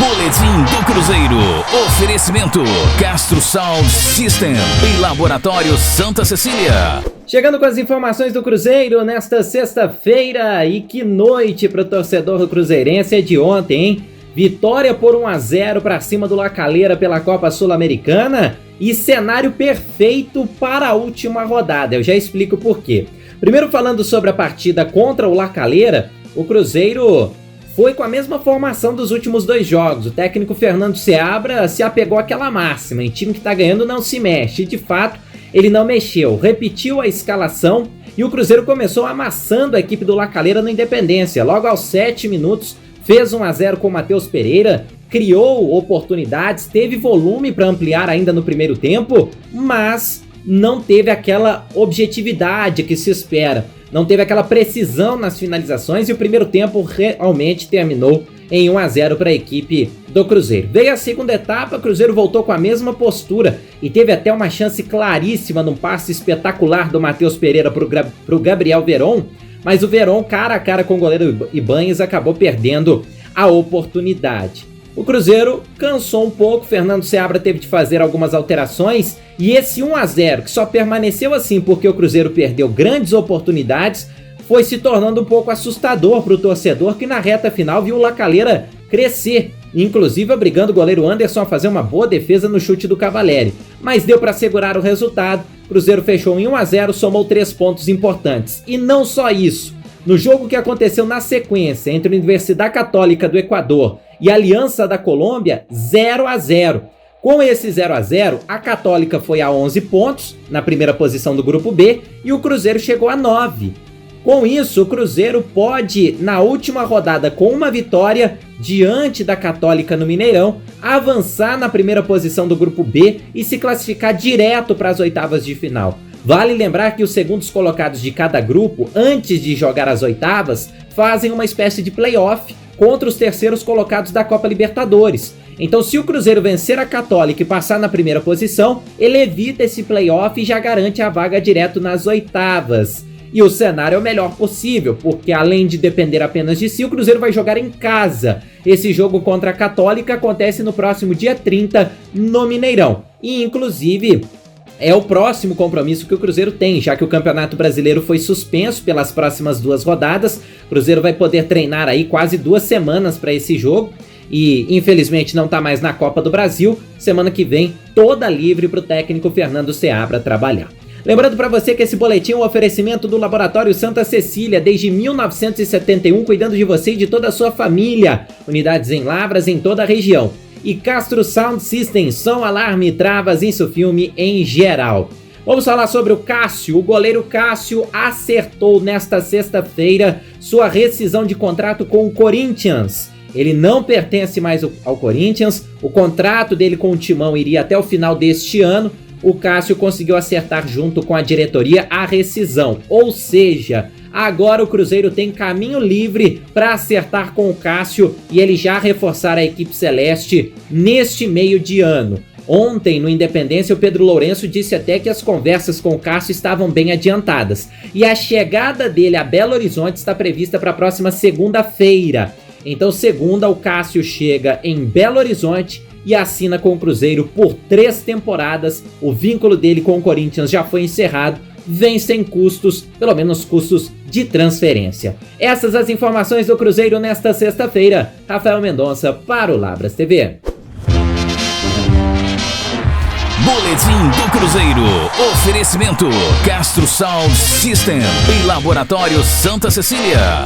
Boletim do Cruzeiro. Oferecimento Castro Sound System e Laboratório Santa Cecília. Chegando com as informações do Cruzeiro nesta sexta-feira, e que noite para o torcedor do Cruzeirense é de ontem, hein? Vitória por 1-0 para cima do La Calera pela Copa Sul-Americana e cenário perfeito para a última rodada. Eu já explico por quê. Primeiro, falando sobre a partida contra o La Calera, o Cruzeiro foi com a mesma formação dos últimos dois jogos. O técnico Fernando Seabra se apegou àquela máxima: em time que está ganhando não se mexe. E de fato, ele não mexeu, repetiu a escalação e o Cruzeiro começou amassando a equipe do La Calera no Independência. Logo aos 7 minutos, fez 1-0 com o Matheus Pereira, criou oportunidades, teve volume para ampliar ainda no primeiro tempo, mas não teve aquela objetividade que se espera. Não teve aquela precisão nas finalizações e o primeiro tempo realmente terminou em 1-0 para a equipe do Cruzeiro. Veio a segunda etapa, o Cruzeiro voltou com a mesma postura e teve até uma chance claríssima num passe espetacular do Matheus Pereira para o Gabriel Veron, mas o Veron, cara a cara com o goleiro Ibanez, acabou perdendo a oportunidade. O Cruzeiro cansou um pouco, Fernando Seabra teve de fazer algumas alterações e esse 1-0, que só permaneceu assim porque o Cruzeiro perdeu grandes oportunidades, foi se tornando um pouco assustador para o torcedor, que na reta final viu o La Calera crescer, inclusive obrigando o goleiro Anderson a fazer uma boa defesa no chute do Cavalieri. Mas deu para segurar o resultado, o Cruzeiro fechou em 1-0, somou 3 pontos importantes. E não só isso, no jogo que aconteceu na sequência entre a Universidade Católica do Equador e a Aliança da Colômbia, 0-0. Com esse 0-0, a Católica foi a 11 pontos, na primeira posição do grupo B, e o Cruzeiro chegou a 9. Com isso, o Cruzeiro pode, na última rodada, com uma vitória diante da Católica no Mineirão, avançar na primeira posição do grupo B e se classificar direto para as oitavas de final. Vale lembrar que os segundos colocados de cada grupo, antes de jogar as oitavas, fazem uma espécie de play-off contra os terceiros colocados da Copa Libertadores. Então, se o Cruzeiro vencer a Católica e passar na primeira posição, ele evita esse play-off e já garante a vaga direto nas oitavas. E o cenário é o melhor possível, porque além de depender apenas de si, o Cruzeiro vai jogar em casa. Esse jogo contra a Católica acontece no próximo dia 30, no Mineirão. E, inclusive, é o próximo compromisso que o Cruzeiro tem, já que o Campeonato Brasileiro foi suspenso pelas próximas 2 rodadas. O Cruzeiro vai poder treinar aí quase 2 semanas para esse jogo e infelizmente não está mais na Copa do Brasil. Semana que vem, toda livre para o técnico Fernando Seabra trabalhar. Lembrando para você que esse boletim é um oferecimento do Laboratório Santa Cecília, desde 1971, cuidando de você e de toda a sua família. Unidades em Lavras em toda a região. E Castro Sound System, som, alarme, travas, insufilme em geral. Vamos falar sobre o Cássio. O goleiro Cássio acertou nesta sexta-feira sua rescisão de contrato com o Corinthians. Ele não pertence mais ao Corinthians, o contrato dele com o Timão iria até o final deste ano. O Cássio conseguiu acertar junto com a diretoria a rescisão, ou seja, agora o Cruzeiro tem caminho livre para acertar com o Cássio e ele já reforçar a equipe celeste neste meio de ano. Ontem, no Independência, o Pedro Lourenço disse até que as conversas com o Cássio estavam bem adiantadas e a chegada dele a Belo Horizonte está prevista para a próxima segunda-feira. Então, segunda, o Cássio chega em Belo Horizonte e assina com o Cruzeiro por 3 temporadas. O vínculo dele com o Corinthians já foi encerrado, vem sem custos, pelo menos custos de transferência. Essas as informações do Cruzeiro nesta sexta-feira. Rafael Mendonça para o Labras TV. Boletim do Cruzeiro. Oferecimento Castro Sound System e Laboratório Santa Cecília.